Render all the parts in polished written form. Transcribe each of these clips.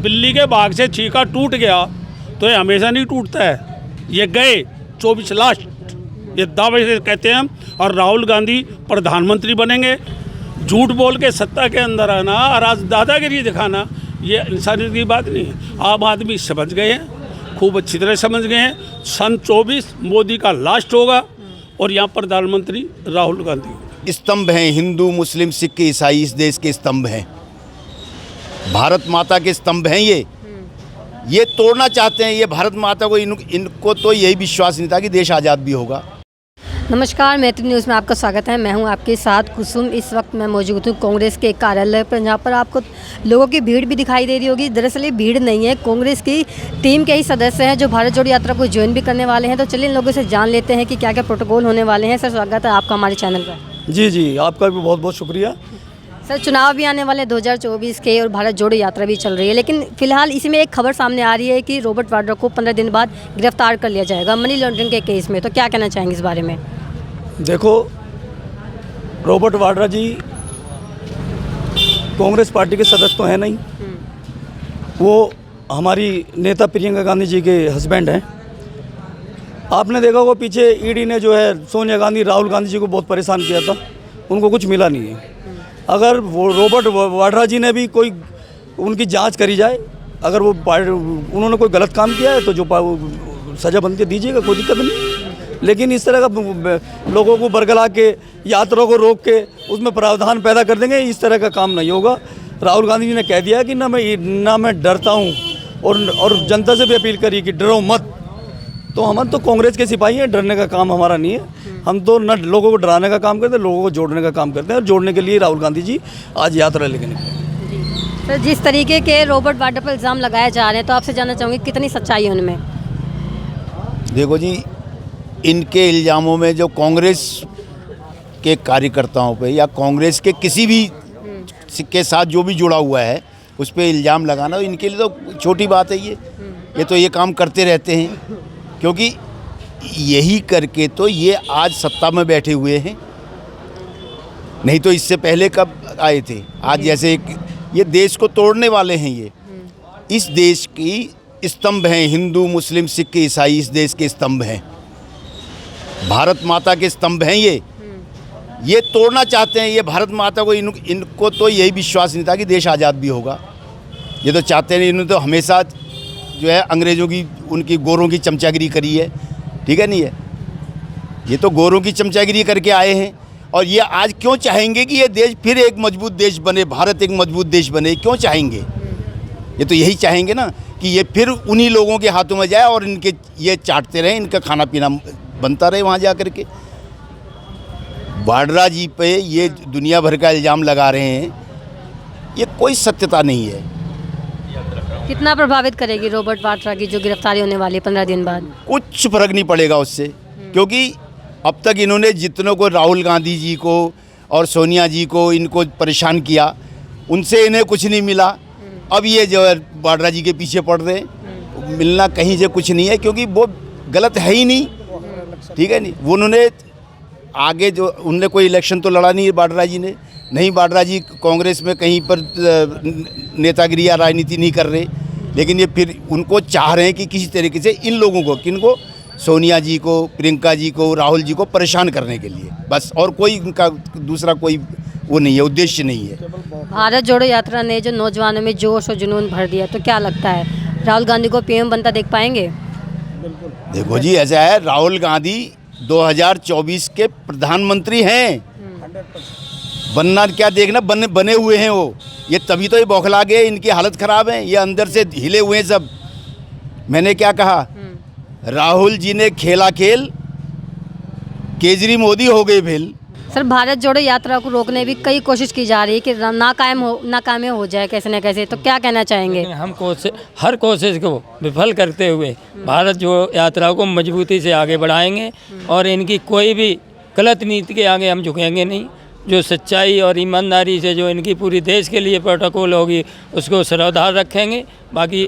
बिल्ली के बाग से छीका टूट गया तो ये हमेशा नहीं टूटता है। ये गए 24 लास्ट, ये दावे से कहते हैं हम, और राहुल गांधी प्रधानमंत्री बनेंगे। झूठ बोल के सत्ता के अंदर आना और आज दादागिरी दिखाना, ये इंसानियत की बात नहीं है। आम आदमी समझ गए हैं, खूब अच्छी तरह समझ गए हैं। सन 24 मोदी का लास्ट होगा और यहाँ प्रधानमंत्री राहुल गांधी। स्तंभ हैं, हिंदू मुस्लिम सिख ईसाई इस देश के स्तंभ हैं, भारत माता के स्तंभ हैं। ये तोड़ना चाहते हैं ये भारत माता को। इनको तो यही विश्वास नहीं था कि देश आज़ाद भी होगा। नमस्कार, मैत्री न्यूज़ में आपका स्वागत है। मैं हूं आपके साथ कुसुम। इस वक्त मैं मौजूद हूं कांग्रेस के कार्यालय पर, जहां पर आपको लोगों की भीड़ भी दिखाई दे रही होगी। दरअसल ये भीड़ नहीं है, कांग्रेस की टीम के ही सदस्य हैं जो भारत जोड़ो यात्रा को ज्वाइन भी करने वाले हैं। तो चलिए इन लोगों से जान लेते हैं कि क्या क्या प्रोटोकॉल होने वाले हैं। सर, स्वागत है आपका हमारे चैनल पर। जी, आपका भी बहुत बहुत शुक्रिया। सर, चुनाव भी आने वाले 2024 के और भारत जोड़ो यात्रा भी चल रही है, लेकिन फिलहाल इसी में एक खबर सामने आ रही है कि रॉबर्ट वाड्रा को 15 दिन बाद गिरफ्तार कर लिया जाएगा मनी लॉन्ड्रिंग के केस में। तो क्या कहना चाहेंगे इस बारे में? देखो, रॉबर्ट वाड्रा जी कांग्रेस पार्टी के सदस्य तो हैं नहीं, वो हमारी नेता प्रियंका गांधी जी के हस्बैंड हैं। आपने देखा होगा पीछे ईडी ने जो है सोनिया गांधी राहुल गांधी जी को बहुत परेशान किया था, उनको कुछ मिला नहीं है। अगर वो रॉबर्ट वाड्रा जी ने भी कोई उनकी जांच करी जाए, अगर वो उन्होंने कोई गलत काम किया है तो जो सज़ा बनती है दीजिएगा, कोई दिक्कत नहीं। लेकिन इस तरह का लोगों को बरगला के, यात्रा को रोक के उसमें प्रावधान पैदा कर देंगे, इस तरह का काम नहीं होगा। राहुल गांधी जी ने कह दिया कि ना मैं डरता हूँ, और जनता से भी अपील करी कि डरो मत। तो हम तो कांग्रेस के सिपाही हैं, डरने का काम हमारा नहीं है। हम तो न लोगों को डराने का काम करते हैं, लोगों को जोड़ने का काम करते हैं, और जोड़ने के लिए राहुल गांधी जी आज यात्रा लेके निकले। सर, जिस तरीके के रॉबर्ट वाड्रा पर इल्ज़ाम लगाए जा रहे हैं, तो आपसे जानना चाहूँगी कितनी सच्चाई है उनमें? देखो जी, इनके इल्ज़ामों में जो कांग्रेस के कार्यकर्ताओं पे या कांग्रेस के किसी भी के साथ जो भी जुड़ा हुआ है उस पर इल्ज़ाम लगाना इनके लिए तो छोटी बात है। ये तो ये काम करते रहते हैं, क्योंकि यही करके तो ये आज सत्ता में बैठे हुए हैं। नहीं तो इससे पहले कब आए थे? आज जैसे ये देश को तोड़ने वाले हैं। ये इस देश की स्तंभ हैं, हिंदू मुस्लिम सिख ईसाई इस देश के स्तंभ हैं, भारत माता के स्तंभ हैं। ये तोड़ना चाहते हैं ये भारत माता को। इनको तो यही विश्वास नहीं था कि देश आज़ाद भी होगा। ये तो चाहते नहीं, इन्होंने तो हमेशा जो है अंग्रेज़ों की, उनकी गोरों की चमचागिरी करी है, ठीक है नहीं है? ये तो गोरों की चमचागिरी करके आए हैं, और ये आज क्यों चाहेंगे कि ये देश फिर एक मजबूत देश बने, भारत एक मजबूत देश बने? क्यों चाहेंगे? ये तो यही चाहेंगे ना कि ये फिर उन्हीं लोगों के हाथों में जाए और इनके ये चाटते रहें, इनका खाना पीना बनता रहे वहाँ जा कर के। वाड्रा जी पे ये दुनिया भर का इल्ज़ाम लगा रहे हैं, ये कोई सत्यता नहीं है। कितना प्रभावित करेगी रॉबर्ट वाड्रा की जो गिरफ्तारी होने वाली है 15 दिन बाद? कुछ फर्क नहीं पड़ेगा उससे, क्योंकि अब तक इन्होंने जितनों को, राहुल गांधी जी को और सोनिया जी को, इनको परेशान किया, उनसे इन्हें कुछ नहीं मिला। अब ये जो है वाड्रा जी के पीछे पड़ रहे हैं। मिलना कहीं से कुछ नहीं है, क्योंकि वो गलत है ही नहीं, ठीक है नहीं। वो उन्होंने आगे जो उनने कोई इलेक्शन तो लड़ा नहीं वाड्रा जी ने, नहीं वाड्रा जी कांग्रेस में कहीं पर नेतागिरी या राजनीति नहीं कर रहे, लेकिन ये फिर उनको चाह रहे हैं कि किसी तरीके से इन लोगों को, किनको, सोनिया जी को, प्रियंका जी को, राहुल जी को परेशान करने के लिए, बस। और कोई उनका दूसरा कोई वो नहीं है, उद्देश्य नहीं है। भारत जोड़ो यात्रा ने जो नौजवानों में जोश और जुनून भर दिया, तो क्या लगता है राहुल गांधी को पीएम बनता देख पाएंगे? देखो जी, ऐसा है, राहुल गांधी 2024 के प्रधानमंत्री हैं। बनना क्या देखना, बने हुए हैं वो। ये तभी तो ये बौखला गए, इनकी हालत ख़राब है, ये अंदर से हिले हुए हैं सब। मैंने क्या कहा? राहुल जी ने खेला खेल, केजरी मोदी हो गए फेल। सर, भारत जोड़ो यात्रा को रोकने भी कई कोशिश की जा रही है कि नाकाम हो जाए कैसे न कैसे, तो क्या कहना चाहेंगे? हम हर कोशिश को विफल करते हुए भारत जोड़ो यात्रा को मजबूती से आगे बढ़ाएंगे, और इनकी कोई भी गलत नीति के आगे हम झुकेंगे नहीं। जो सच्चाई और ईमानदारी से जो इनकी पूरी देश के लिए प्रोटोकॉल होगी उसको सरदार रखेंगे। बाकी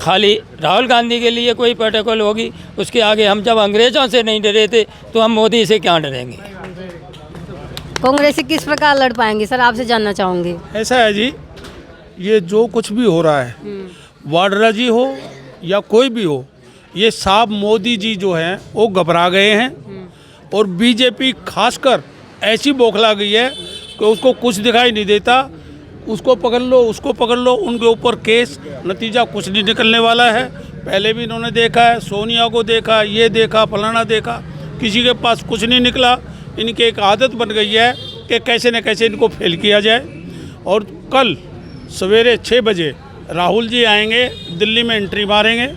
खाली राहुल गांधी के लिए कोई प्रोटोकॉल होगी, उसके आगे हम जब अंग्रेज़ों से नहीं डरे थे तो हम मोदी से क्या डरेंगे? कांग्रेस किस प्रकार लड़ पाएंगे सर, आपसे जानना चाहूँगी। ऐसा है जी, ये जो कुछ भी हो रहा है वाड्रा जी हो या कोई भी हो, ये साहब मोदी जी जो हैं वो घबरा गए हैं और बीजेपी खासकर ऐसी बौखला गई है कि उसको कुछ दिखाई नहीं देता। उसको पकड़ लो, उसको पकड़ लो, उनके ऊपर केस, नतीजा कुछ नहीं निकलने वाला है। पहले भी इन्होंने देखा है, सोनिया को देखा, ये देखा, फलाना देखा, किसी के पास कुछ नहीं निकला। इनकी एक आदत बन गई है कि कैसे न कैसे इनको फेल किया जाए। और कल सवेरे 6 बजे राहुल जी आएंगे, दिल्ली में एंट्री मारेंगे।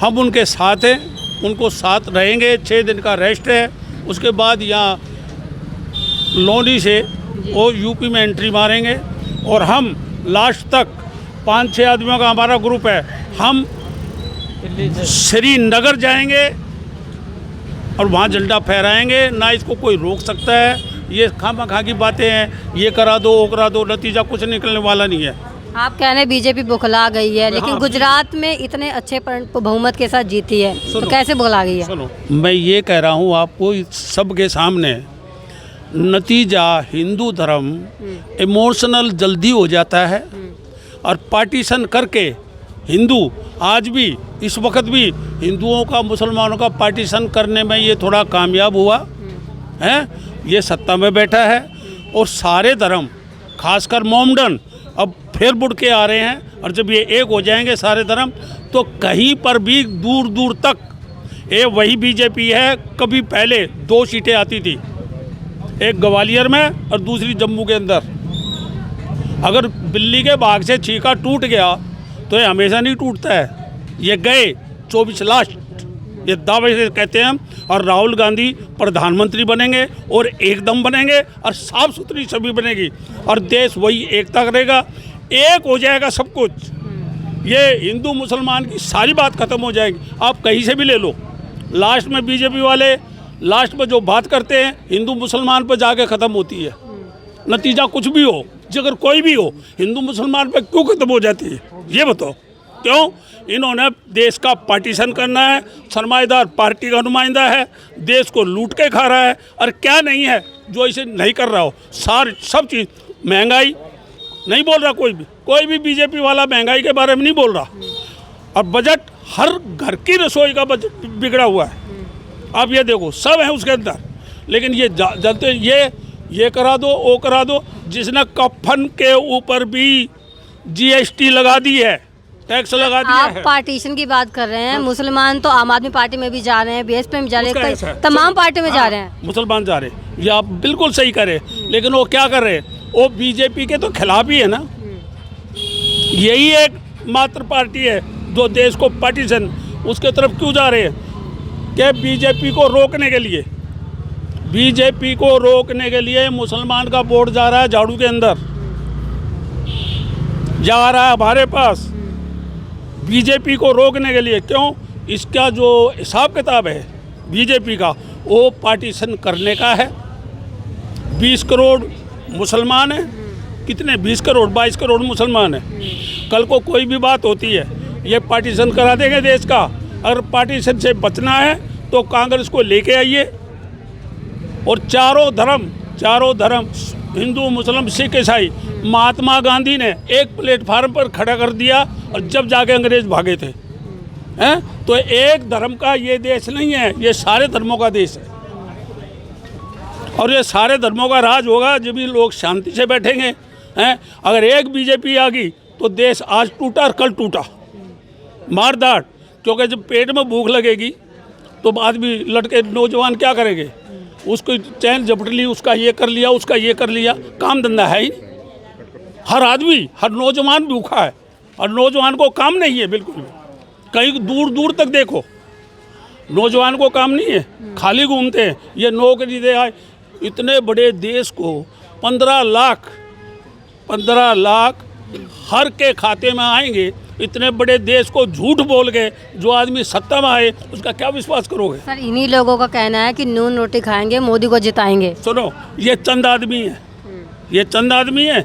हम उनके साथ हैं, उनको साथ रहेंगे। 6 दिन का रेस्ट है, उसके बाद यहाँ लोनी से वो यूपी में एंट्री मारेंगे और हम लास्ट तक 5-6 आदमियों का हमारा ग्रुप है, हम श्रीनगर जाएंगे और वहाँ झंडा फहराएंगे। ना इसको कोई रोक सकता है। ये खामखा की बातें हैं, ये करा दो, वो करा दो, नतीजा कुछ निकलने वाला नहीं है। आप कह रहे हैं बीजेपी बौखला गई है, लेकिन हाँ। गुजरात में इतने अच्छे बहुमत के साथ जीती है, तो सुनो। कैसे बौखला गई है? सुनो, मैं ये कह रहा हूँ आपको सबके सामने, नतीजा हिंदू धर्म इमोशनल जल्दी हो जाता है और पार्टीशन करके हिंदू आज भी इस वक्त भी हिंदुओं का मुसलमानों का पार्टीशन करने में ये थोड़ा कामयाब हुआ है। ये सत्ता में बैठा है और सारे धर्म खासकर मोमडन अब फिर बुड़ के आ रहे हैं। और जब ये एक हो जाएंगे सारे धर्म, तो कहीं पर भी दूर दूर तक ये वही बीजेपी है। कभी पहले 2 सीटें आती थी, एक ग्वालियर में और दूसरी जम्मू के अंदर। अगर बिल्ली के बाग से छीका टूट गया तो ये हमेशा नहीं टूटता है। ये गए 24 लास्ट, ये दावे से कहते हैं हम। और राहुल गांधी प्रधानमंत्री बनेंगे और एकदम बनेंगे और साफ सुथरी छवि बनेगी और देश वही एकता करेगा, एक हो जाएगा सब कुछ। ये हिंदू मुसलमान की सारी बात खत्म हो जाएगी। आप कहीं से भी ले लो, लास्ट में बीजेपी वाले लास्ट में जो बात करते हैं हिंदू मुसलमान पर जाके ख़त्म होती है। नतीजा कुछ भी हो, अगर कोई भी हो, हिंदू मुसलमान पर क्यों ख़त्म हो जाती है ये बताओ? क्यों? इन्होंने देश का पार्टीशन करना है, सरमाएदार पार्टी का नुमाइंदा है, देश को लूट के खा रहा है। और क्या नहीं है जो इसे नहीं कर रहा हो? सब चीज़, महंगाई नहीं बोल रहा कोई भी बीजेपी वाला महंगाई के बारे में नहीं बोल रहा। और बजट, हर घर की रसोई का बजट बिगड़ा हुआ है। आप ये देखो, सब है उसके अंदर, लेकिन ये जलते ये करा दो, वो करा दो। जिसने कफन के ऊपर भी जीएसटी लगा दी है, टैक्स लगा दिया आप है। पार्टीशन की बात कर रहे हैं, मुसलमान तो आम आदमी पार्टी में भी जा रहे हैं, बीएसपी में जा रहे उसका हैं, ऐसा है। तमाम पार्टी में जा रहे हैं। मुसलमान जा रहे हैं, ये आप बिल्कुल सही करे, लेकिन वो क्या कर रहे हैं? वो बीजेपी के तो खिलाफ ही है ना। यही एक मात्र पार्टी है जो देश को पार्टीशन उसके तरफ क्यों जा रहे हैं? कि बीजेपी को रोकने के लिए, बीजेपी को रोकने के लिए मुसलमान का वोट जा रहा है झाड़ू के अंदर, जा रहा है हमारे पास बीजेपी को रोकने के लिए। क्यों? इसका जो हिसाब किताब है बीजेपी का, वो पार्टीशन करने का है। 20 करोड़ मुसलमान हैं, कितने 20 करोड़ 22 करोड़ मुसलमान हैं। कल को कोई भी बात होती है, ये पार्टीशन करा देंगे देश का। अगर पार्टीशन से बचना है तो कांग्रेस को लेके आइए और चारों धर्म हिंदू, मुस्लिम, सिख, ईसाई, महात्मा गांधी ने एक प्लेटफार्म पर खड़ा कर दिया और जब जाके अंग्रेज भागे थे। हैं? तो एक धर्म का ये देश नहीं है, ये सारे धर्मों का देश है और ये सारे धर्मों का राज होगा जब भी लोग शांति से बैठेंगे। हैं? अगर एक बीजेपी आ गई तो देश आज टूटा और कल टूटा, मारदाट। क्योंकि जब पेट में भूख लगेगी तो आदमी लड़के नौजवान क्या करेंगे? उसको चैन झपट ली, उसका ये कर लिया, उसका ये कर लिया, काम धंधा है ही। हर आदमी, हर नौजवान भूखा है और नौजवान को काम नहीं है बिल्कुल भी। कहीं दूर दूर तक देखो, नौजवान को काम नहीं है, खाली घूमते हैं। ये नौकरी दे आए, इतने बड़े देश को 15 लाख हर के खाते में आएंगे। इतने बड़े देश को झूठ बोल के जो आदमी सत्ता में आए उसका क्या विश्वास करोगे? सर, इन्हीं लोगों का कहना है कि नून रोटी खाएंगे, मोदी को जिताएंगे। सुनो, ये चंद आदमी है, ये चंद आदमी है,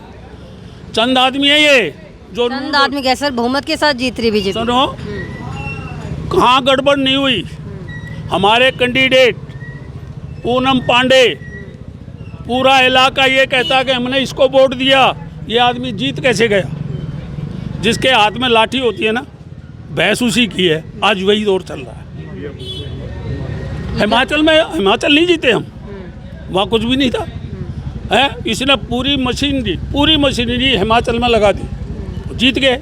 चंद आदमी है ये जो चंद आदमी कैसे सर बहुमत के साथ जीत रही बीजेपी? सुनो, कहाँ गड़बड़ नहीं हुई। हमारे कैंडिडेट पूनम पांडे, पूरा इलाका ये कहता कि हमने इसको वोट दिया, ये आदमी जीत कैसे गया? जिसके हाथ में लाठी होती है ना, भैंस उसी की है। आज वही दौर चल रहा है। हिमाचल नहीं जीते हम, वहाँ कुछ भी नहीं था है। इसने पूरी मशीनरी हिमाचल में लगा दी, जीत गए।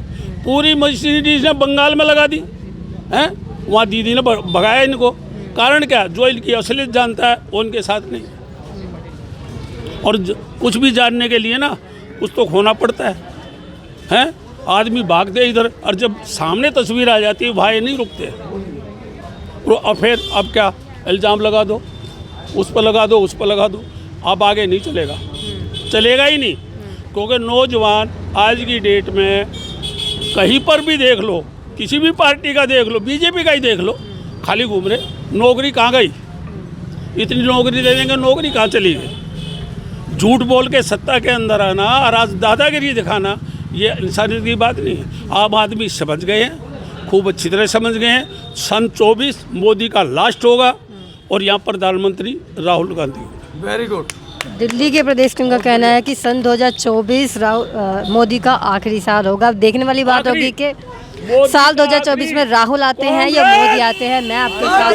पूरी मशीनरी इसने बंगाल में लगा दी है, वहाँ दीदी ने भगाया इनको। कारण क्या? जो इनकी असलियत जानता है वो उनके साथ नहीं। और कुछ भी जानने के लिए ना कुछ तो खोना पड़ता है। आदमी भागते इधर, और जब सामने तस्वीर आ जाती है भाई नहीं रुकते। और फिर अब क्या इल्ज़ाम लगा दो, उस पर लगा दो, उस पर लगा दो। अब आगे नहीं चलेगा, चलेगा ही नहीं। क्योंकि नौजवान आज की डेट में कहीं पर भी देख लो, किसी भी पार्टी का देख लो, बीजेपी का ही देख लो, खाली घूम रहे। नौकरी कहाँ गई? इतनी नौकरी दे देंगे, नौकरी कहाँ चली गई? झूठ बोल के सत्ता के अंदर आना और आज दादागिरी दिखाना, ये इंसानियत की बात नहीं है। आम आदमी समझ गए हैं, खूब अच्छी तरह समझ गए हैं। सन 24 मोदी का लास्ट होगा और यहाँ प्रधानमंत्री राहुल गांधी होगा। Very good. दिल्ली के प्रदेश टीम का कहना है कि सन 2024 मोदी का आखिरी साल होगा। अब देखने वाली बात होगी कि साल 2024 में राहुल आते हैं या मोदी आते हैं। मैं आपके साथ